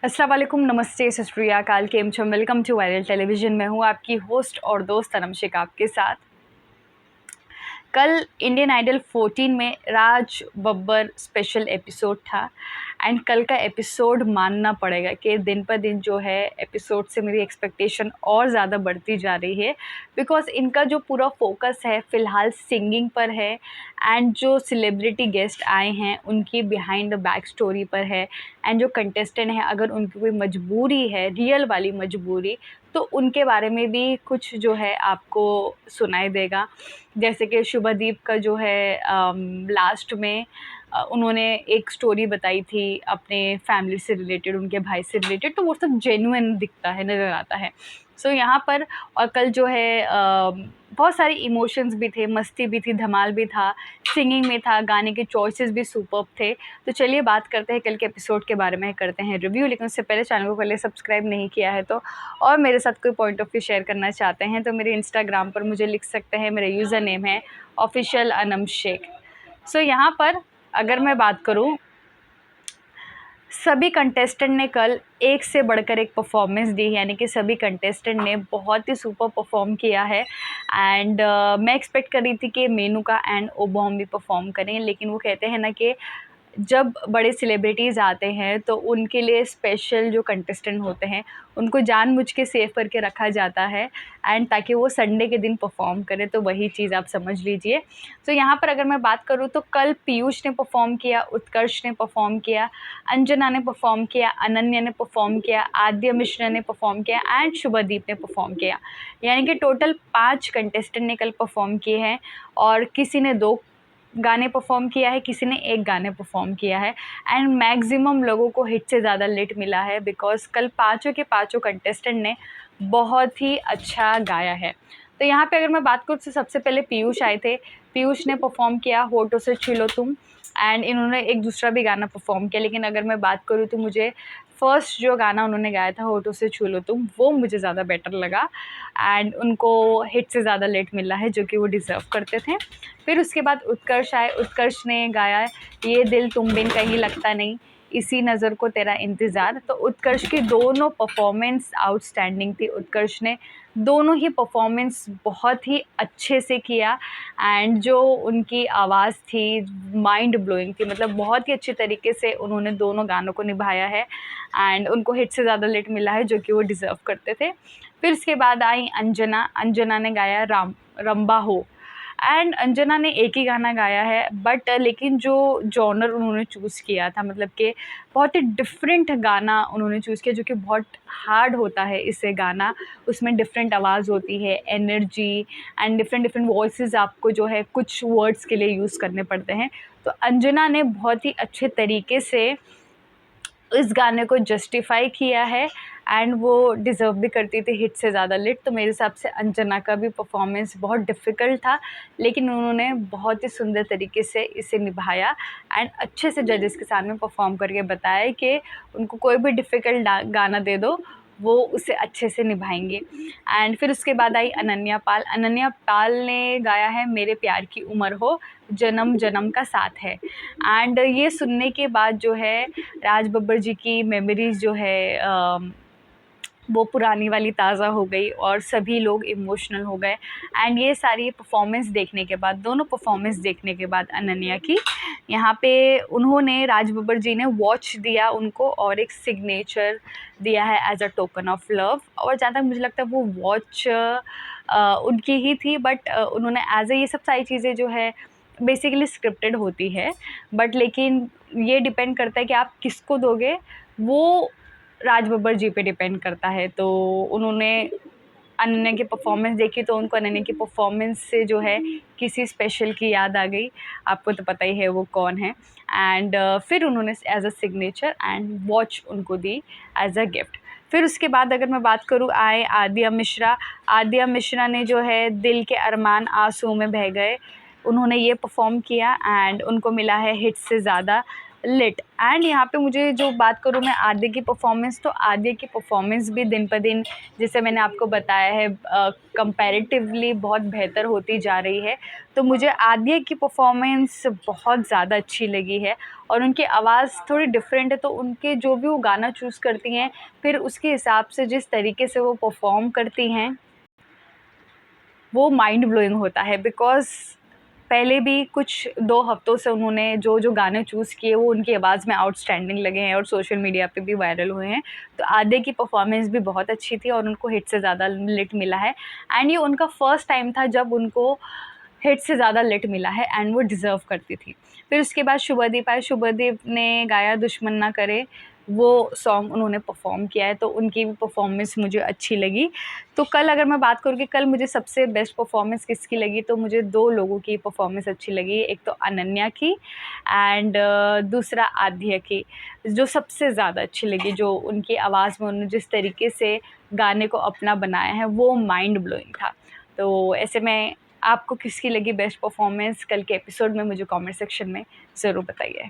अस्सलाम वालेकुम, नमस्ते, सत श्री अकाल, केम छो, वेलकम टू वायरल टेलीविज़न। मैं हूँ आपकी होस्ट और दोस्त अनम शेख आपके साथ। कल इंडियन आइडल 14 में राज बब्बर स्पेशल एपिसोड था एंड कल का एपिसोड मानना पड़ेगा कि दिन पर दिन जो है एपिसोड से मेरी एक्सपेक्टेशन और ज़्यादा बढ़ती जा रही है, बिकॉज़ इनका जो पूरा फोकस है फ़िलहाल सिंगिंग पर है एंड जो सेलिब्रिटी गेस्ट आए हैं उनकी बिहाइंड द बैक स्टोरी पर है एंड जो कंटेस्टेंट हैं अगर उनकी कोई मजबूरी है, रियल वाली मजबूरी, तो उनके बारे में भी कुछ जो है आपको सुनाई देगा। जैसे कि शुभदीप का जो है लास्ट में उन्होंने एक स्टोरी बताई थी अपने फैमिली से रिलेटेड, उनके भाई से रिलेटेड, तो वो सब जेन्युइन दिखता है, नज़र आता है। सो यहाँ पर और कल जो है बहुत सारे इमोशंस भी थे, मस्ती भी थी, धमाल भी था, सिंगिंग में था, गाने के चॉइसेस भी सुपर्ब थे। तो चलिए बात करते हैं कल के एपिसोड के बारे में, करते हैं रिव्यू। लेकिन उससे पहले चैनल को पहले सब्सक्राइब नहीं किया है तो, और मेरे साथ कोई पॉइंट ऑफ व्यू शेयर करना चाहते हैं तो मेरे इंस्टाग्राम पर मुझे लिख सकते हैं। मेरा यूज़र नेम है ऑफिशियल अनम शेख। सो यहाँ पर अगर मैं बात करूँ, सभी कंटेस्टेंट ने कल एक से बढ़कर एक परफॉर्मेंस दी, यानी कि सभी कंटेस्टेंट ने बहुत ही सुपर परफॉर्म किया है एंड मैं एक्सपेक्ट कर रही थी कि मेनका एंड ओबॉम भी परफॉर्म करें, लेकिन वो कहते हैं ना कि जब बड़े सेलिब्रिटीज़ आते हैं तो उनके लिए स्पेशल जो कंटेस्टेंट होते हैं उनको जानबूझ के सेव करके रखा जाता है एंड ताकि वो संडे के दिन परफॉर्म करें, तो वही चीज़ आप समझ लीजिए। तो यहाँ पर अगर मैं बात करूँ तो कल पीयूष ने परफॉर्म किया, उत्कर्ष ने परफॉर्म किया, अंजना ने परफॉर्म किया, अनन्या ने परफॉर्म किया, आद्या मिश्रा ने परफॉर्म किया एंड शुभदीप ने परफॉर्म किया। यानी कि टोटल 5 कंटेस्टेंट ने कल परफॉर्म किए हैं और किसी ने 2 गाने परफॉर्म किया है, किसी ने 1 गाने परफॉर्म किया है एंड मैक्सिमम लोगों को हिट से ज़्यादा लिट मिला है, बिकॉज़ कल पाँचों के पाँचों कंटेस्टेंट ने बहुत ही अच्छा गाया है। तो यहाँ पे अगर मैं बात करूँ तो सबसे पहले पीयूष आए थे। पीयूष ने परफॉर्म किया होठों से छू लो तुम एंड इन्होंने एक दूसरा भी गाना परफॉर्म किया, लेकिन अगर मैं बात करूँ तो मुझे फर्स्ट जो गाना उन्होंने गाया था होठों से छू लो तुम, वो मुझे ज़्यादा बेटर लगा एंड उनको हिट से ज़्यादा लेट मिला है जो कि वो डिज़र्व करते थे। फिर उसके बाद उत्कर्ष आए। उत्कर्ष ने गाया ये दिल तुम बिन कहीं लगता नहीं, इसी नज़र को तेरा इंतज़ार। तो उत्कर्ष की दोनों परफॉर्मेंस आउटस्टैंडिंग थी। उत्कर्ष ने दोनों ही परफॉर्मेंस बहुत ही अच्छे से किया एंड जो उनकी आवाज़ थी माइंड ब्लोइंग थी, मतलब बहुत ही अच्छे तरीके से उन्होंने दोनों गानों को निभाया है एंड उनको हिट से ज़्यादा लेट मिला है जो कि वो डिज़र्व करते थे। फिर उसके बाद आई अंजना। अंजना ने गाया रंबा हो एंड अंजना ने एक ही गाना गाया है, बट लेकिन जो जॉनर उन्होंने चूज़ किया था, मतलब कि बहुत ही डिफरेंट गाना उन्होंने चूज़ किया जो कि बहुत हार्ड होता है इससे गाना। उसमें डिफरेंट आवाज़ होती है, energy and different different voices आपको जो है कुछ वर्ड्स के लिए यूज़ करने पड़ते हैं। तो अंजना ने बहुत ही अच्छे तरीके से इस गाने को जस्टिफाई किया है एंड वो डिज़र्व भी करती थी हिट से ज़्यादा लिट। तो मेरे हिसाब से अंजना का भी परफॉर्मेंस बहुत डिफ़िकल्ट था, लेकिन उन्होंने बहुत ही सुंदर तरीके से इसे निभाया एंड अच्छे से जजेस के सामने परफॉर्म करके बताया कि उनको कोई भी डिफ़िकल्ट गाना दे दो, वो उसे अच्छे से निभाएंगे। एंड फिर उसके बाद आई अनन्या पाल। अनन्या पाल ने गाया है मेरे प्यार की उम्र हो, जन्म जन्म का साथ है एंड ये सुनने के बाद जो है राज बब्बर जी की मेमोरीज़ जो है वो पुरानी वाली ताज़ा हो गई और सभी लोग इमोशनल हो गए एंड ये सारी परफॉर्मेंस देखने के बाद, दोनों परफॉर्मेंस देखने के बाद अनन्या की, यहाँ पे उन्होंने, राज बब्बर जी ने वॉच दिया उनको और एक सिग्नेचर दिया है as a token of love. और जहाँ तक मुझे लगता है वो वॉच उनकी ही थी, बट उन्होंने एज ए, ये सब सारी चीज़ें जो है बेसिकली स्क्रिप्टेड होती है, बट लेकिन ये डिपेंड करता है कि आप किसको दोगे, वो राज बब्बर जी पे डिपेंड करता है। तो उन्होंने अनन्या की परफॉर्मेंस देखी तो उनको अनन्या की परफॉर्मेंस से जो है किसी स्पेशल की याद आ गई, आपको तो पता ही है वो कौन है एंड फिर उन्होंने as a signature and watch उनको दी एज अ गिफ्ट। फिर उसके बाद अगर मैं बात करूँ, आए आद्या मिश्रा। आद्या मिश्रा ने जो है दिल के अरमान आंसू में बह गए, उन्होंने ये परफॉर्म किया एंड उनको मिला है हिट से ज़्यादा लिट। एंड यहाँ पे मुझे जो बात करूँ मैं आद्य की परफॉर्मेंस, तो आद्य की परफॉर्मेंस भी दिन प दिन, जैसे मैंने आपको बताया है, कंपैरेटिवली बहुत बेहतर होती जा रही है। तो मुझे आद्य की परफॉर्मेंस बहुत ज़्यादा अच्छी लगी है, और उनकी आवाज़ थोड़ी डिफरेंट है, तो उनके जो भी वो गाना चूज़ करती हैं, फिर उसके हिसाब से जिस तरीके से वो परफॉर्म करती हैं, वो माइंड ब्लोइंग होता है। बिकॉज़ पहले भी कुछ 2 हफ्तों से उन्होंने जो गाने चूज़ किए वो उनकी आवाज़ में आउटस्टैंडिंग लगे हैं और सोशल मीडिया पे भी वायरल हुए हैं। तो आद्य की परफॉर्मेंस भी बहुत अच्छी थी और उनको हिट से ज़्यादा लिट मिला है। एंड ये उनका फर्स्ट टाइम था जब उनको हिट से ज़्यादा लिट मिला है, एंड वो डिज़र्व करती थी। फिर उसके बाद शुभदीप आए, शुभदीप ने गाया दुश्मन ना करे, वो सॉन्ग उन्होंने परफ़ॉर्म किया है, तो उनकी भी परफ़ॉर्मेंस मुझे अच्छी लगी। तो कल अगर मैं बात करूँ कि कल मुझे सबसे बेस्ट परफ़ॉर्मेंस किसकी लगी, तो मुझे 2 लोगों की परफ़ॉर्मेंस अच्छी लगी। एक तो अनन्या की, एंड दूसरा आद्या की, जो सबसे ज़्यादा अच्छी लगी। जो उनकी आवाज़ में उन्होंने जिस तरीके से गाने को अपना बनाया है, वो माइंड ब्लोइंग था। तो ऐसे में आपको किसकी लगी बेस्ट परफ़ॉर्मेंस कल के एपिसोड में, मुझे कमेंट सेक्शन में ज़रूर बताइए।